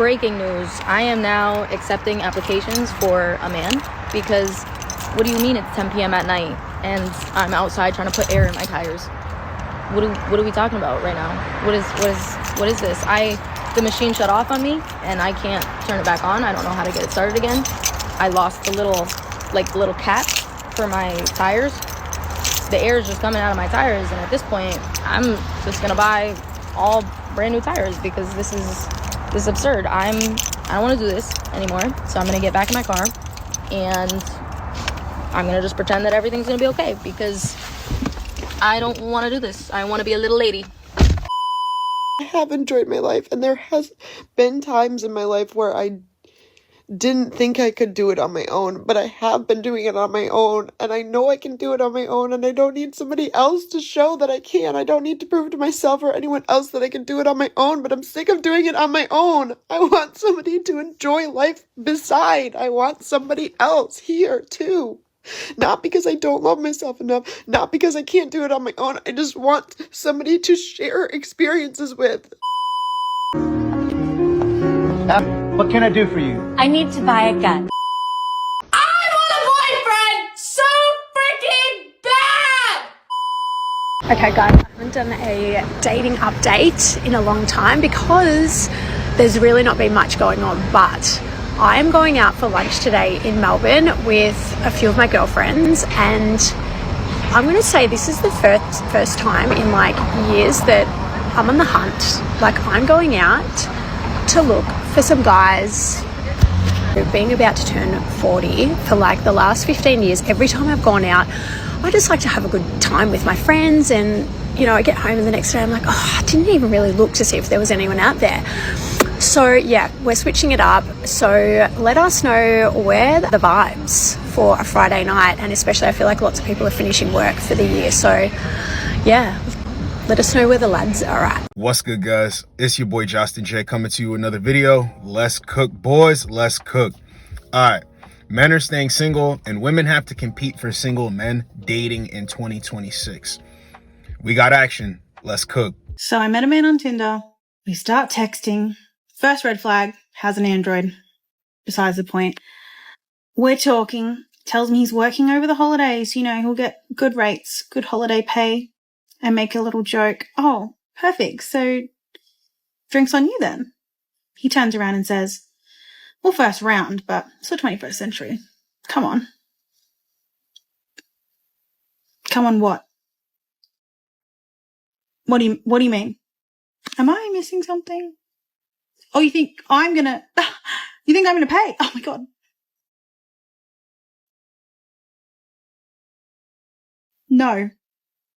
Breaking news, I am now accepting applications for a man because what do you mean it's 10 p.m. at night and I'm outside trying to put air in my tires? What are we talking about right now? What is this? The machine shut off on me and I can't turn it back on. I don't know how to get it started again. I lost the little cap for my tires. The air is just coming out of my tires, and at this point I'm just gonna buy all brand new tires because this is absurd. I don't want to do this anymore, so I'm gonna get back in my car and I'm gonna just pretend that everything's gonna be okay because I don't want to do this. I want to be a little lady. I have enjoyed my life, and there has been times in my life where I didn't think I could do it on my own, but I have been doing it on my own, and I know I can do it on my own, and I don't need somebody else to show that I can. I don't need to prove to myself or anyone else that I can do it on my own, but I'm sick of doing it on my own. I want somebody to enjoy life beside. I want somebody else here, too. Not because I don't love myself enough, not because I can't do it on my own. I just want somebody to share experiences with. What can I do for you? I need to buy a gun. I want a boyfriend so freaking bad! Okay guys, I haven't done a dating update in a long time because there's really not been much going on, but I am going out for lunch today in Melbourne with a few of my girlfriends, and I'm going to say this is the first time in like years that I'm on the hunt. Like, I'm going out to look for some guys. Being about to turn 40 for like the last 15 years, every time I've gone out, I just like to have a good time with my friends, and you know, I get home the next day, I'm like, oh, I didn't even really look to see if there was anyone out there. So yeah, we're switching it up. So let us know where the vibes for a Friday night, and especially I feel like lots of people are finishing work for the year. So yeah, let us know where the lads are at. What's good, guys? It's your boy Josten J coming to you with another video. Let's cook, boys. Let's cook. All right. Men are staying single and women have to compete for single men dating in 2026. We got action. Let's cook. So I met a man on Tinder. We start texting. First red flag, has an Android. Besides the point. We're talking. Tells me he's working over the holidays. You know, he'll get good rates, good holiday pay. And make a little joke. Oh, perfect. So, drinks on you then. He turns around and says, well, first round, but it's the 21st century. Come on. Come on what? What do you mean? Am I missing something? Oh, you think I'm gonna pay? Oh my God. No.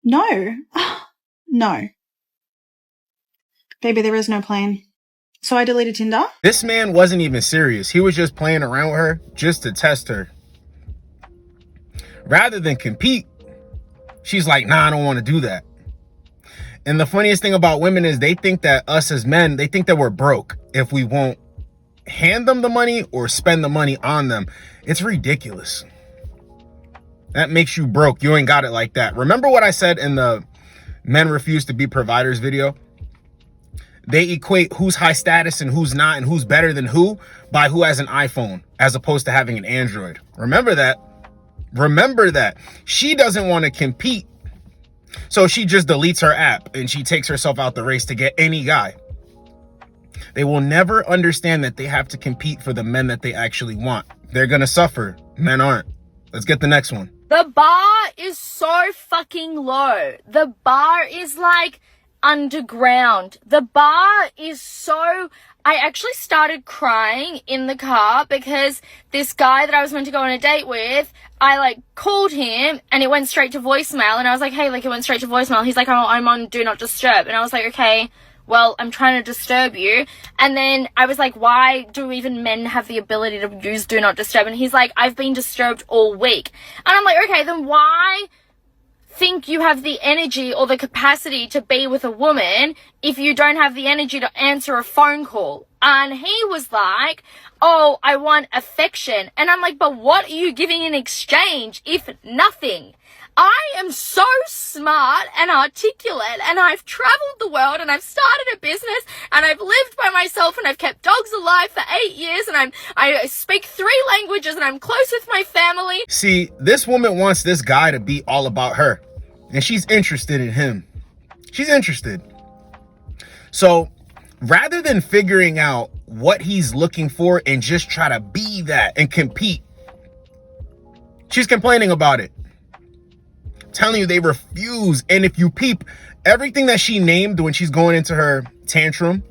No. Baby, there is no plan. So I deleted Tinder. This man wasn't even serious. He was just playing around with her just to test her. Rather than compete, she's like, nah, I don't want to do that. And the funniest thing about women is they think that us as men, they think that we're broke if we won't hand them the money or spend the money on them. It's ridiculous. That makes you broke. You ain't got it like that. Remember what I said in the men refuse to be providers video? They equate who's high status and who's not and who's better than who by who has an iPhone as opposed to having an Android. Remember that. Remember that. She doesn't want to compete. So she just deletes her app and she takes herself out the race to get any guy. They will never understand that they have to compete for the men that they actually want. They're going to suffer. Men aren't. Let's get the next one. The bar is so fucking low. The bar is like underground. The bar is so... I actually started crying in the car because this guy that I was meant to go on a date with, I like called him and it went straight to voicemail, and I was like, hey, like it went straight to voicemail. He's like, oh, I'm on Do Not Disturb. And I was like, okay, well, I'm trying to disturb you. And then I was like, why do even men have the ability to use Do Not Disturb? And he's like, I've been disturbed all week. And I'm like, okay, then why think you have the energy or the capacity to be with a woman if you don't have the energy to answer a phone call? And he was like, oh, I want affection. And I'm like, but what are you giving in exchange if nothing? I am so smart and articulate, and I've traveled the world, and I've started a business, and I've lived by myself, and I've kept dogs alive for 8 years, and I speak 3 languages, and I'm close with my family. See, this woman wants this guy to be all about her, and she's interested in him. She's interested. So rather than figuring out what he's looking for and just try to be that and compete, she's complaining about it. Telling you they refuse. And if you peep everything that she named when she's going into her tantrum,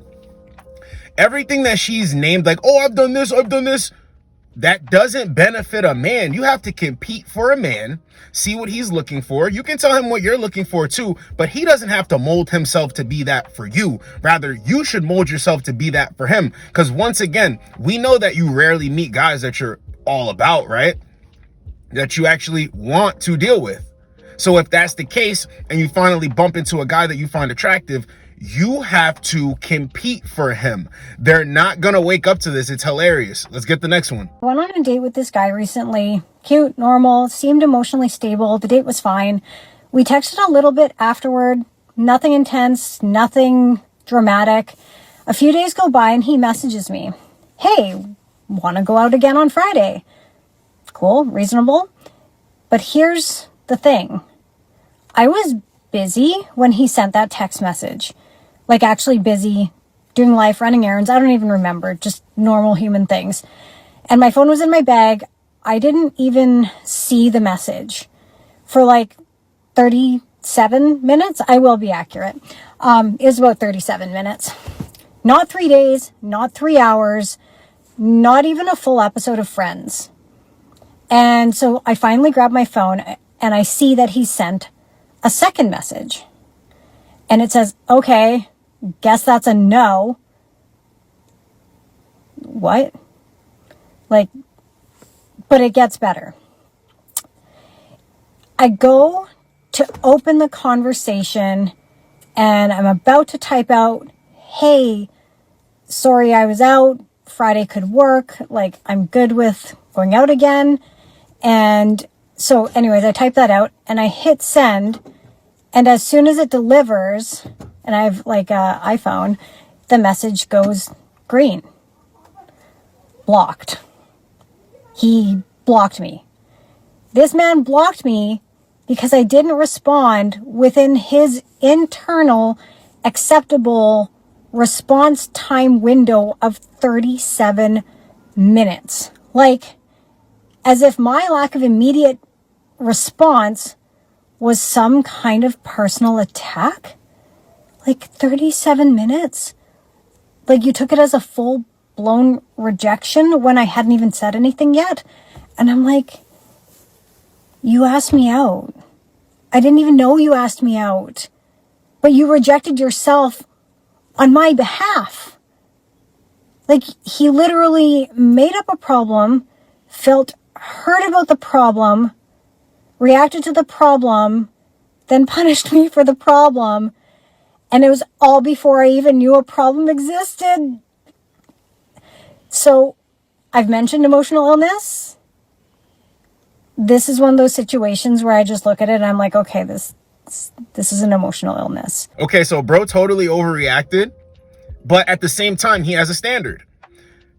everything that she's named, like, oh, I've done this, that doesn't benefit a man. You have to compete for a man, see what he's looking for. You can tell him what you're looking for too, but he doesn't have to mold himself to be that for you. Rather, you should mold yourself to be that for him. Because once again, we know that you rarely meet guys that you're all about, right? That you actually want to deal with. So if that's the case and you finally bump into a guy that you find attractive, you have to compete for him. They're not going to wake up to this. It's hilarious. Let's get the next one. I went on a date with this guy recently. Cute, normal, seemed emotionally stable. The date was fine. We texted a little bit afterward. Nothing intense, nothing dramatic. A few days go by and he messages me. Hey, want to go out again on Friday? Cool, reasonable. But here's the thing. I was busy when he sent that text message. Like actually busy, doing life, running errands. I don't even remember, just normal human things. And my phone was in my bag. I didn't even see the message for like 37 minutes. I will be accurate. It was about 37 minutes. Not 3 days, not 3 hours, not even a full episode of Friends. And so I finally grabbed my phone and I see that he sent a second message. And it says, okay, guess that's a no. What? Like, but it gets better. I go to open the conversation and I'm about to type out, hey, sorry I was out. Friday could work. Like, I'm good with going out again. And so anyways, I type that out and I hit send. And as soon as it delivers, and I have like a iPhone, the message goes green. Blocked. He blocked me. This man blocked me because I didn't respond within his internal acceptable response time window of 37 minutes. Like, as if my lack of immediate response was some kind of personal attack. Like 37 minutes? Like you took it as a full-blown rejection when I hadn't even said anything yet? And I'm like, you asked me out. I didn't even know you asked me out. But you rejected yourself on my behalf. Like, he literally made up a problem, felt hurt about the problem, reacted to the problem, then punished me for the problem. And it was all before I even knew a problem existed. So I've mentioned emotional illness. This is one of those situations where I just look at it and I'm like, okay, this is an emotional illness. Okay, so bro totally overreacted, but at the same time, he has a standard.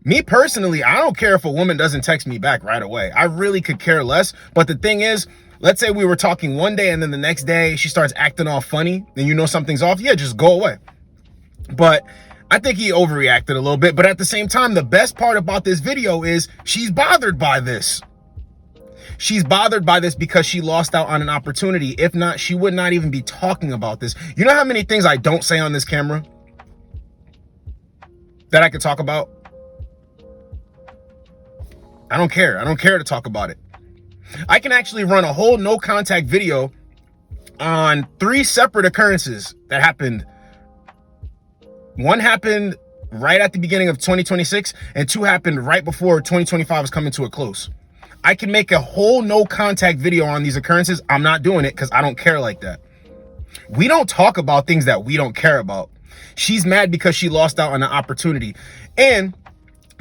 Me personally, I don't care if a woman doesn't text me back right away. I really could care less. But the thing is, let's say we were talking one day and then the next day she starts acting all funny, then you know something's off. Yeah, just go away. But I think he overreacted a little bit. But at the same time, the best part about this video is she's bothered by this. She's bothered by this because she lost out on an opportunity. If not, she would not even be talking about this. You know how many things I don't say on this camera that I could talk about? I don't care. I don't care to talk about it. I can actually run a whole no contact video on 3 separate occurrences that happened. One happened right at the beginning of 2026 and 2 happened right before 2025 was coming to a close. I can make a whole no contact video on these occurrences. I'm not doing it because I don't care like that. We don't talk about things that we don't care about. She's mad because she lost out on an opportunity. And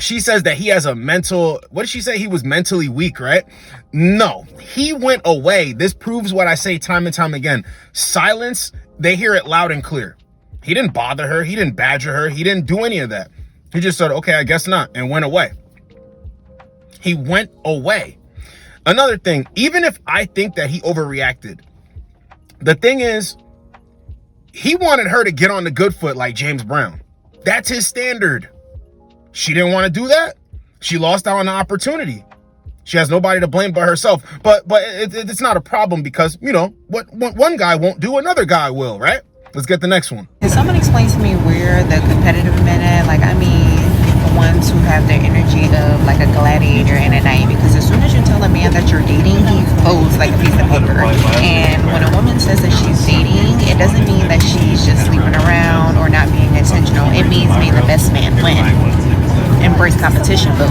She says that he has a mental, what did she say? He was mentally weak, right? No, he went away. This proves what I say time and time again. Silence, they hear it loud and clear. He didn't bother her. He didn't badger her. He didn't do any of that. He just said, okay, I guess not, and went away. He went away. Another thing, even if I think that he overreacted, the thing is, he wanted her to get on the good foot like James Brown. That's his standard. She didn't want to do that. She lost out on the opportunity. She has nobody to blame but herself. But it's not a problem because, you know, what one guy won't do, another guy will, right? Let's get the next one. Can someone explain to me where the competitive men at? Like, I mean, the ones who have the energy of like a gladiator in a night. Because as soon as you tell a man that you're dating, he folds like a piece of paper. And when a woman says that she's dating, it doesn't mean that she's just sleeping around or not being intentional. It means may the best man win. Embrace competition, boo.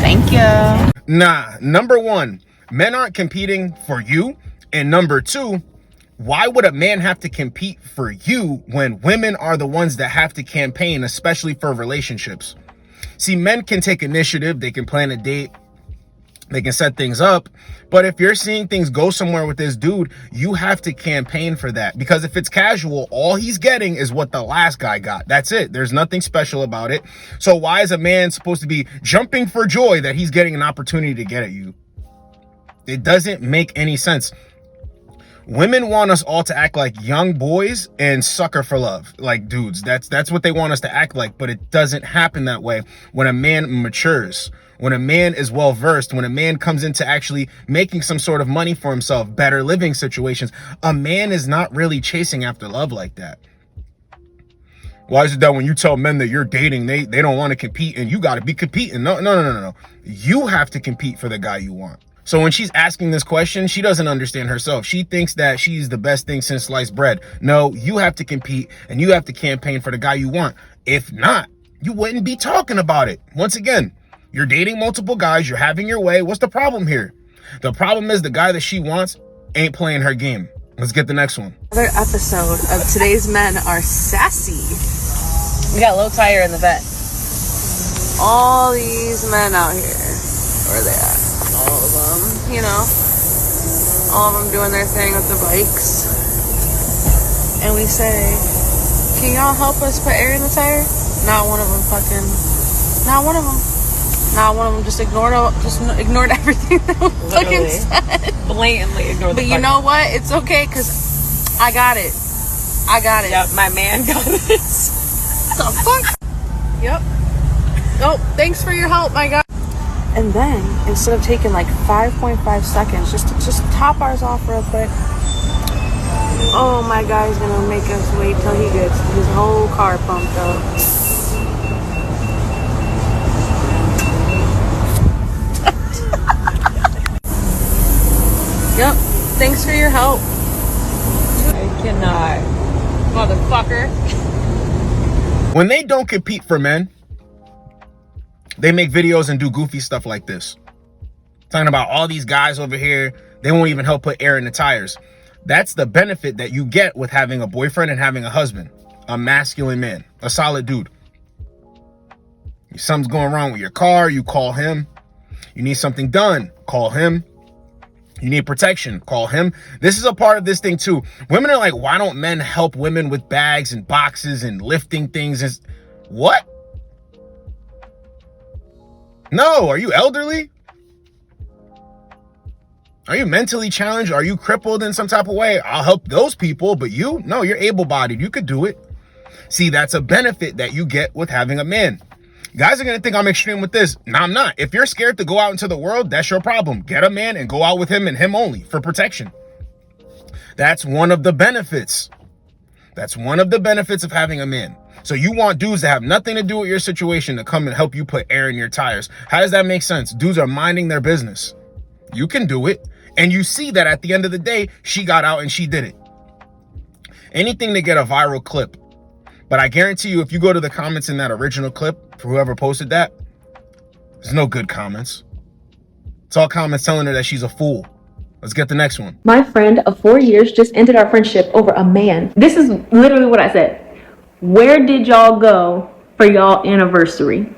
Thank you. Nah, number one, men aren't competing for you. And number two, why would a man have to compete for you when women are the ones that have to campaign, especially for relationships? See, men can take initiative. They can plan a date. They can set things up. But if you're seeing things go somewhere with this dude, you have to campaign for that. Because if it's casual, all he's getting is what the last guy got. That's it. There's nothing special about it. So why is a man supposed to be jumping for joy that he's getting an opportunity to get at you? It doesn't make any sense. Women want us all to act like young boys and sucker for love, like dudes. That's what they want us to act like, but it doesn't happen that way when a man matures, when a man is well versed, when a man comes into actually making some sort of money for himself, better living situations. A man is not really chasing after love like that. Why is it that when you tell men that you're dating, they don't want to compete and you got to be competing? No. You have to compete for the guy you want. So when she's asking this question, she doesn't understand herself. She thinks that she's the best thing since sliced bread. No, you have to compete and you have to campaign for the guy you want. If not, you wouldn't be talking about it. Once again, you're dating multiple guys. You're having your way. What's the problem here? The problem is the guy that she wants ain't playing her game. Let's get the next one. Another episode of Today's Men Are Sassy. We got a low tire in the vet. All these men out here. Where are they at? All of them, you know. All of them doing their thing with the bikes. And we say, can y'all help us put air in the tire? Not one of them Not one of them. Not one of them just ignored everything that we fucking said. Blatantly ignored the But you know what? It's okay, because I got it. Yep, my man got this. The fuck? Yep. Oh, thanks for your help, my guy. And then, instead of taking like 5.5 seconds, just top ours off real quick. Oh, my guy's gonna make us wait till he gets his whole car pumped up. Yep. Thanks for your help. I cannot. Motherfucker. When they don't compete for men, they make videos and do goofy stuff like this. Talking about all these guys over here, they won't even help put air in the tires. That's the benefit that you get with having a boyfriend and having a husband. A masculine man, a solid dude. If something's going wrong with your car, you call him. You need something done, call him. You need protection, call him. This is a part of this thing too. Women are like, why don't men help women with bags and boxes and lifting things? What? No, are you elderly? Are you mentally challenged? Are you crippled in some type of way? I'll help those people, but you? No, you're able-bodied. You could do it. See, that's a benefit that you get with having a man. Guys are going to think I'm extreme with this. No, I'm not. If you're scared to go out into the world, that's your problem. Get a man and go out with him and him only for protection. That's one of the benefits. That's one of the benefits of having a man. So you want dudes that have nothing to do with your situation to come and help you put air in your tires. How does that make sense? Dudes are minding their business. You can do it. And you see that at the end of the day, she got out and she did it. Anything to get a viral clip. But I guarantee you, if you go to the comments in that original clip, for whoever posted that, there's no good comments. It's all comments telling her that she's a fool. Let's get the next one. My friend of 4 years just ended our friendship over a man. This is literally what I said. Where did y'all go for y'all anniversary?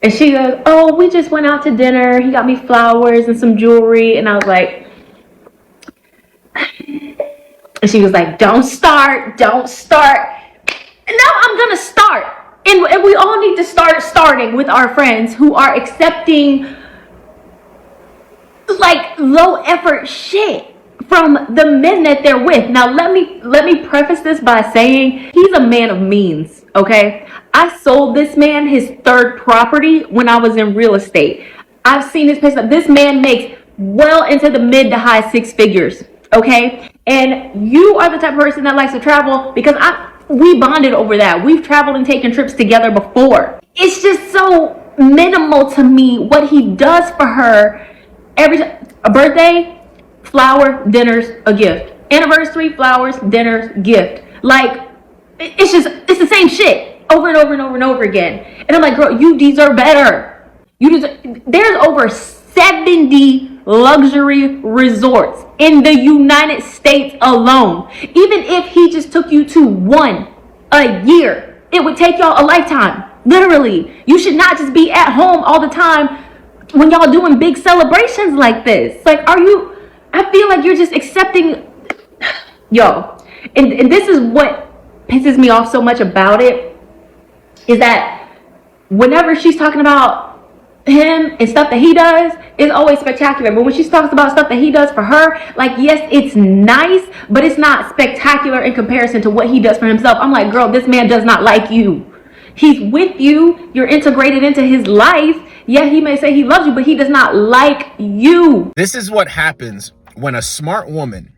And she goes, oh, we just went out to dinner. He got me flowers and some jewelry. And I was like, and she was like, don't start. And now I'm going to start. And we all need to start starting with our friends who are accepting like low effort shit from the men that they're with. Now let me preface this by saying he's a man of means, okay? I sold this man his third property when I was in real estate. I've seen his pay stub. This man makes well into the mid to high six figures, okay? And you are the type of person that likes to travel because we bonded over that. We've traveled and taken trips together before. It's just so minimal to me what he does for her. Every time, a birthday, flower, dinners, a gift. Anniversary, flowers, dinners, gift. Like, it's the same shit over and over and over and over again. And I'm like, girl, you deserve better. There's over 70 luxury resorts in the United States alone. Even if he just took you to one a year, it would take y'all a lifetime. Literally. You should not just be at home all the time when y'all doing big celebrations like this. Like, I feel like you're just accepting, yo. And this is what pisses me off so much about it, is that whenever she's talking about him and stuff that he does, it's always spectacular. But when she talks about stuff that he does for her, like, yes, it's nice, but it's not spectacular in comparison to what he does for himself. I'm like, girl, this man does not like you. He's with you. You're integrated into his life. Yeah, he may say he loves you, but he does not like you. This is what happens when a smart woman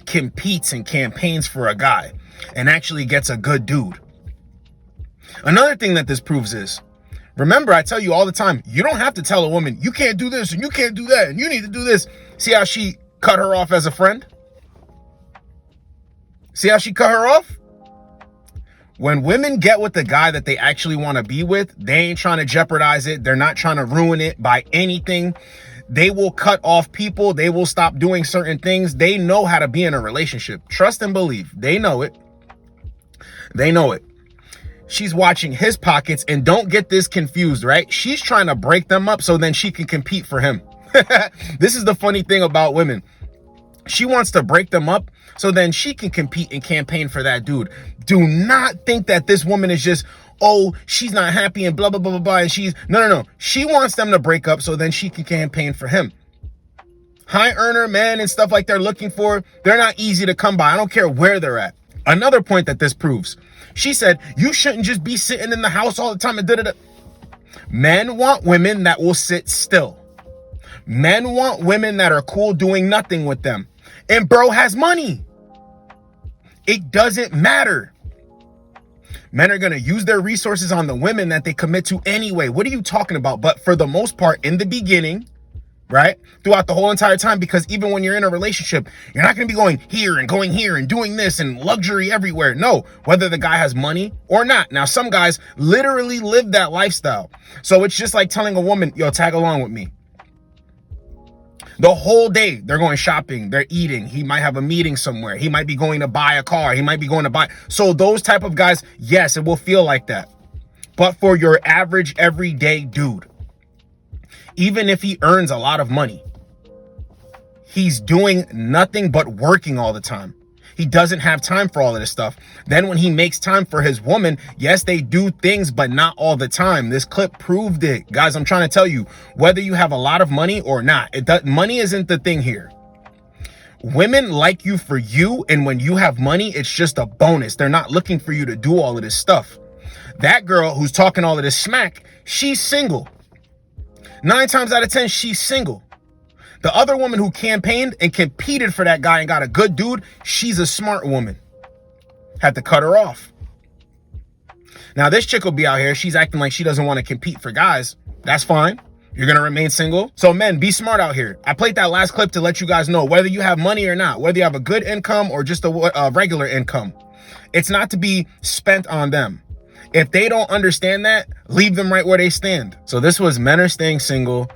competes and campaigns for a guy and actually gets a good dude. Another thing that this proves is, remember, I tell you all the time, you don't have to tell a woman, you can't do this and you can't do that and you need to do this. See how she cut her off as a friend? See how she cut her off? When women get with the guy that they actually want to be with, they ain't trying to jeopardize it. They're not trying to ruin it by anything. They will cut off people. They will stop doing certain things. They know how to be in a relationship. Trust and believe. They know it. They know it. She's watching his pockets, and don't get this confused, right? She's trying to break them up so then she can compete for him. This is the funny thing about women. She wants to break them up so then she can compete and campaign for that dude. Do not think that this woman is just, oh, she's not happy and blah, blah, blah, blah, blah. And she's, no. She wants them to break up so then she can campaign for him. High earner men and stuff like they're looking for, they're not easy to come by. I don't care where they're at. Another point that this proves, she said, you shouldn't just be sitting in the house all the time and da-da-da. Men want women that will sit still. Men want women that are cool doing nothing with them. And bro has money. It doesn't matter. Men are going to use their resources on the women that they commit to anyway. What are you talking about? But for the most part, in the beginning, right? Throughout the whole entire time, because even when you're in a relationship, you're not going to be going here and doing this and luxury everywhere. No, whether the guy has money or not. Now, some guys literally live that lifestyle. So it's just like telling a woman, yo, tag along with me. The whole day they're going shopping, they're eating. He might have a meeting somewhere. He might be going to buy a car. He might be going to buy. So those type of guys, yes, it will feel like that. But for your average everyday dude, even if he earns a lot of money, he's doing nothing but working all the time. He doesn't have time for all of this stuff. Then when he makes time for his woman, yes, they do things, but not all the time. This clip proved it. Guys, I'm trying to tell you, whether you have a lot of money or not, money isn't the thing here. Women like you for you, and when you have money, it's just a bonus. They're not looking for you to do all of this stuff. That girl who's talking all of this smack, she's single. 9 times out of 10, she's single. The other woman who campaigned and competed for that guy and got a good dude, she's a smart woman. Had to cut her off. Now, this chick will be out here. She's acting like she doesn't want to compete for guys. That's fine. You're going to remain single. So men, be smart out here. I played that last clip to let you guys know whether you have money or not, whether you have a good income or just a regular income. It's not to be spent on them. If they don't understand that, leave them right where they stand. So this was men are staying single.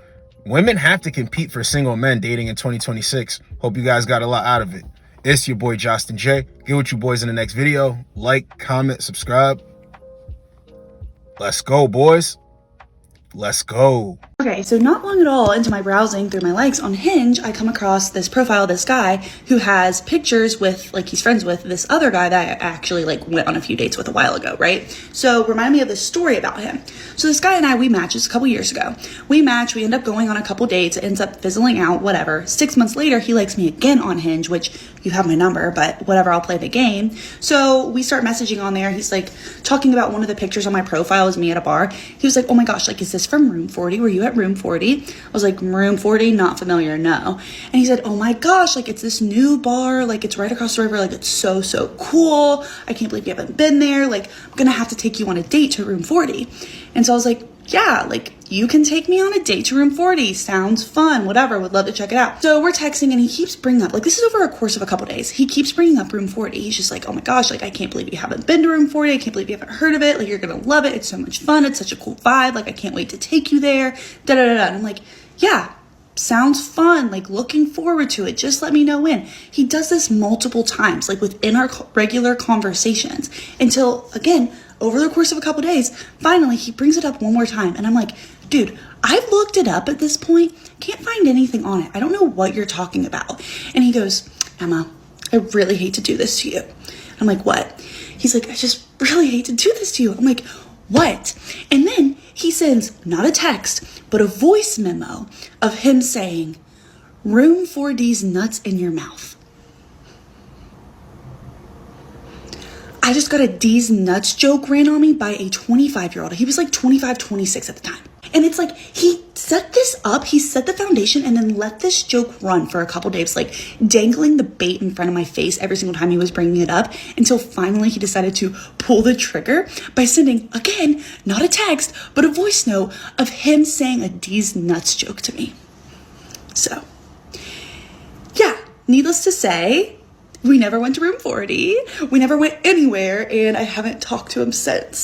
Women have to compete for single men dating in 2026. Hope you guys got a lot out of it. It's your boy, Josten J. Get with you boys in the next video. Like, comment, subscribe. Let's go, boys. Let's go. Okay, so not long at all into my browsing through my likes on Hinge, I come across this profile of this guy who has pictures with, like, he's friends with this other guy that I actually, like, went on a few dates with a while ago, right? So remind me of this story about him. So this guy and I, we matched just a couple years ago. We match, we end up going on a couple dates, it ends up fizzling out, whatever. 6 months later, he likes me again on Hinge, which you have my number, but whatever, I'll play the game. So we start messaging on there. He's like talking about one of the pictures on my profile is me at a bar. He was like, oh my gosh, like, is this from Room 40? Were you at Room 40? I was like, Room 40? Not familiar, no. And he said, oh my gosh, like, it's this new bar, like, it's right across the river, like, it's so, so cool. I can't believe you haven't been there. Like, I'm gonna have to take you on a date to Room 40. And so I was like, yeah, like, you can take me on a date to Room 40. Sounds fun, whatever, would love to check it out. So we're texting and he keeps bringing up, like, this is over a course of a couple days. He keeps bringing up Room 40. He's just like, oh my gosh, like, I can't believe you haven't been to Room 40. I can't believe you haven't heard of it. Like, you're gonna love it. It's so much fun. It's such a cool vibe. Like, I can't wait to take you there. Da da da da. And I'm like, yeah, sounds fun. Like, looking forward to it. Just let me know when. He does this multiple times, like, within our regular conversations until, again, over the course of a couple days, finally he brings it up one more time. And I'm like, dude, I've looked it up at this point. Can't find anything on it. I don't know what you're talking about. And he goes, Emma, I really hate to do this to you. I'm like, what? He's like, I just really hate to do this to you. I'm like, what? And then he sends not a text, but a voice memo of him saying, Room 4D's nuts in your mouth. I just got a D's nuts joke ran on me by a 25-year-old. He was like 25, 26 at the time. And it's like, he set this up, he set the foundation and then let this joke run for a couple days, like dangling the bait in front of my face every single time he was bringing it up until finally he decided to pull the trigger by sending, again, not a text, but a voice note of him saying a D's nuts joke to me. So, yeah, needless to say, we never went to Room 40. We never went anywhere, and I haven't talked to him since.